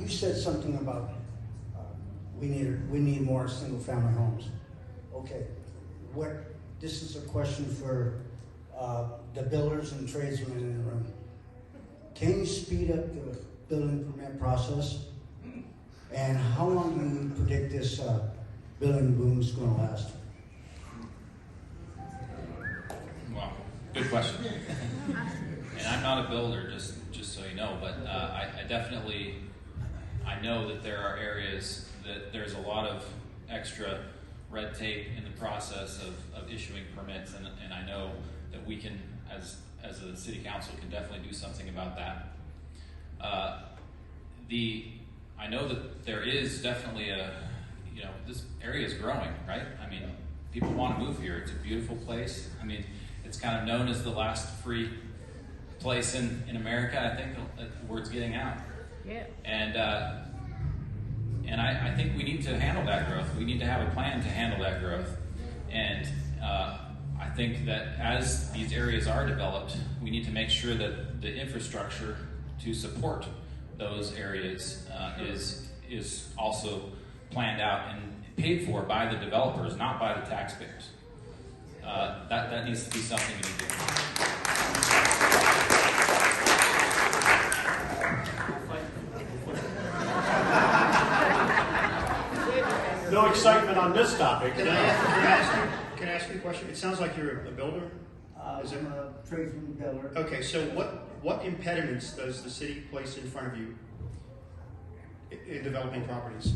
you said something about we need more single-family homes. Okay, this is a question for the builders and tradesmen in the room. Can you speed up the building permit process? And how long do you predict this building boom is going to last? Well, good question. And I'm not a builder, just so you know, but I definitely, I know that there are areas that there's a lot of extra red tape in the process of issuing permits, and I know that we can, as a city council, can definitely do something about that. I know that there is definitely this area is growing, right? I mean, people want to move here. It's a beautiful place. I mean, it's kind of known as the last free place in America. I think the word's getting out. Yeah. And I think we need to handle that growth. We need to have a plan to handle that growth. And I think that as these areas are developed, we need to make sure that the infrastructure to support those areas is also planned out and paid for by the developers, not by the taxpayers. That needs to be something we need to do. No excitement on this topic. Can I ask you a question? It sounds like you're a builder. I'm a tradesman builder. Okay, so what impediments does the city place in front of you in developing properties?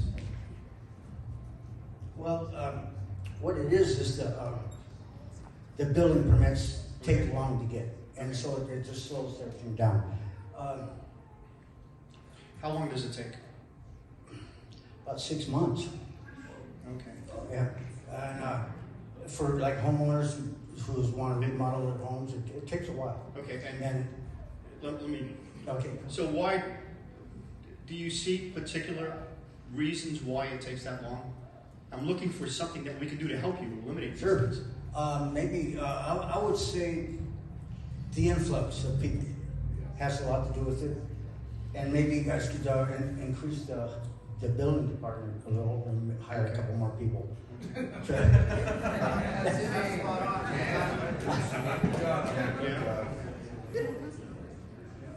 Well, what it is the building permits take long to get, and so it just slows everything down. How long does it take? About 6 months. Okay. Yeah, and for like homeowners who want to remodel their homes, it takes a while. Okay, And let me. okay. So why do you see particular reasons why it takes that long? I'm looking for something that we can do to help you eliminate Sure. these things. Maybe I would say the influx of people has a lot to do with it, and maybe you guys could increase the building department a little and hire a couple more people.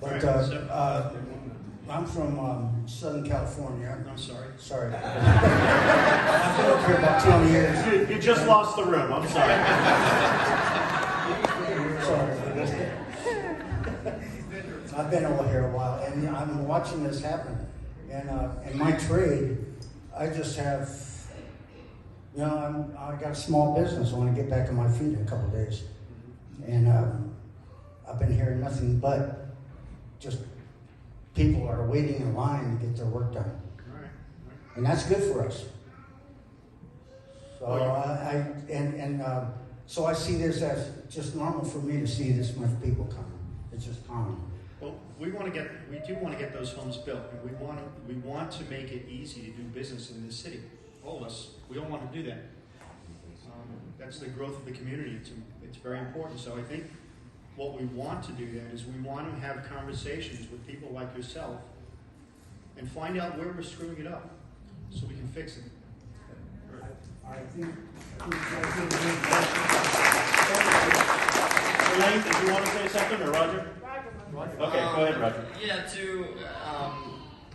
But I'm from Southern California. I'm sorry. Sorry. I've been up here about 20 years. You just lost the room. I'm sorry. Sorry. I've been over here a while, and I'm watching this happen. And in my trade, I just have, I got a small business. I want to get back on my feet in a couple of days. And I've been hearing nothing but just people are waiting in line to get their work done. Right. And that's good for us. So so I see this as just normal for me to see this much people coming. It's just common. Well, we do want to get those homes built, and we want to make it easy to do business in this city. All of us, we all want to do that. That's the growth of the community. It's very important. So I think what we want to do then is we want to have conversations with people like yourself and find out where we're screwing it up so we can fix it. Elaine, did you want to say something, or Roger? Roger. Okay, go ahead, Roger. Yeah, to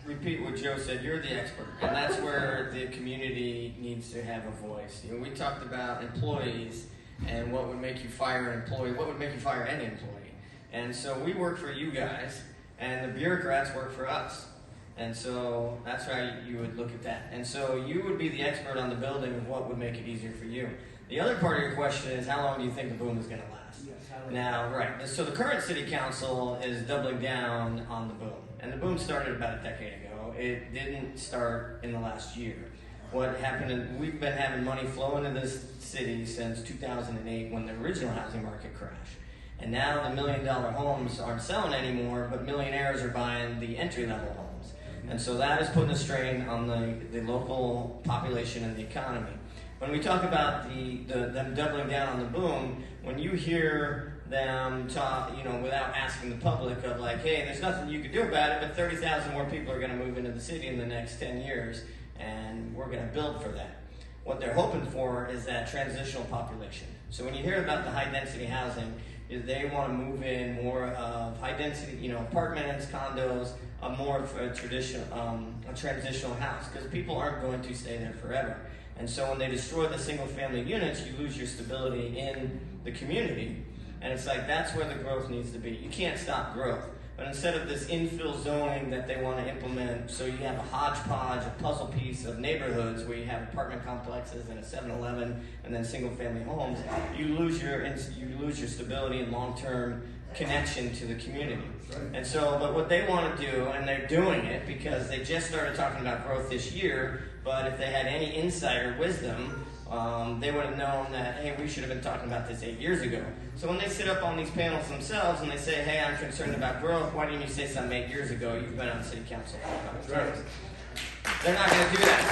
repeat what Joe said, you're the expert, and that's where the community needs to have a voice. We talked about employees and what would make you fire an employee, what would make you fire any employee. And so we work for you guys, and the bureaucrats work for us. And so that's how you would look at that. And so you would be the expert on the building of what would make it easier for you. The other part of your question is, how long do you think the boom is going to last? Now, right, so the current city council is doubling down on the boom. And the boom started about a decade ago. It didn't start in the last year. What happened is we've been having money flow into this city since 2008 when the original housing market crashed. And now the $1 million homes aren't selling anymore, but millionaires are buying the entry-level homes. And so that is putting a strain on the local population and the economy. When we talk about them doubling down on the boom, when you hear them to, without asking the public of like, hey, there's nothing you can do about it, but 30,000 more people are going to move into the city in the next 10 years, and we're going to build for that. What they're hoping for is that transitional population. So when you hear about the high density housing, is they want to move in more of high density, apartments, condos, more of a traditional, a transitional house, because people aren't going to stay there forever. And so when they destroy the single family units, you lose your stability in the community. And it's like, that's where the growth needs to be. You can't stop growth. But instead of this infill zoning that they want to implement, so you have a hodgepodge, a puzzle piece of neighborhoods where you have apartment complexes and a 7-Eleven and then single-family homes, you lose your stability and long-term connection to the community. And so, but what they want to do, and they're doing it because they just started talking about growth this year, but if they had any insight or wisdom, they would have known that, hey, we should have been talking about this 8 years ago. So when they sit up on these panels themselves and they say, hey, I'm concerned about growth, why didn't you say something 8 years ago? You've been on city council for 5 times. They're not going to do that.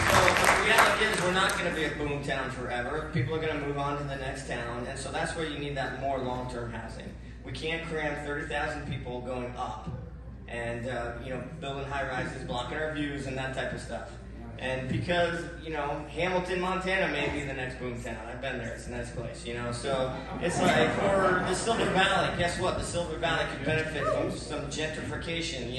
So the reality is we're not going to be a boom town forever. People are going to move on to the next town, and so that's where you need that more long-term housing. We can't cram 30,000 people going up and building high-rises, blocking our views and that type of stuff. And because, Hamilton, Montana may be the next boom town. I've been there. It's a nice place, So it's like, or the Silver Valley. Guess what? The Silver Valley could benefit from some gentrification,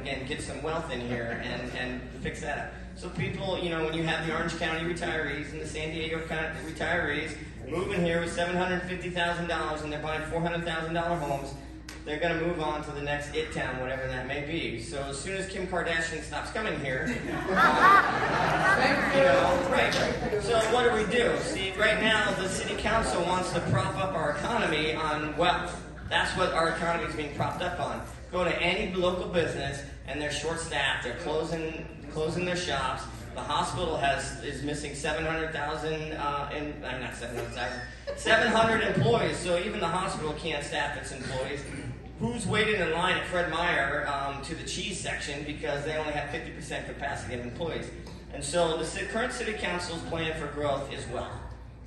and get some wealth in here and fix that up. So people, when you have the Orange County retirees and the San Diego County retirees moving here with $750,000 and they're buying $400,000 homes, they're going to move on to the next it town, whatever that may be. So as soon as Kim Kardashian stops coming here, right. So what do? See, right now the city council wants to prop up our economy on wealth. That's what our economy is being propped up on. Go to any local business and they're short-staffed. They're closing their shops. The hospital is missing 700,000 not 700,000, 700 employees. So even the hospital can't staff its employees. Who's waiting in line at Fred Meyer to the cheese section because they only have 50% capacity of employees? And so the current city council's plan for growth is wealth.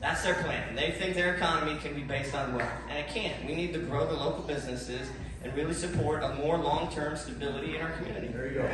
That's their plan. They think their economy can be based on wealth, and it can't. We need to grow the local businesses and really support a more long-term stability in our community. There you go.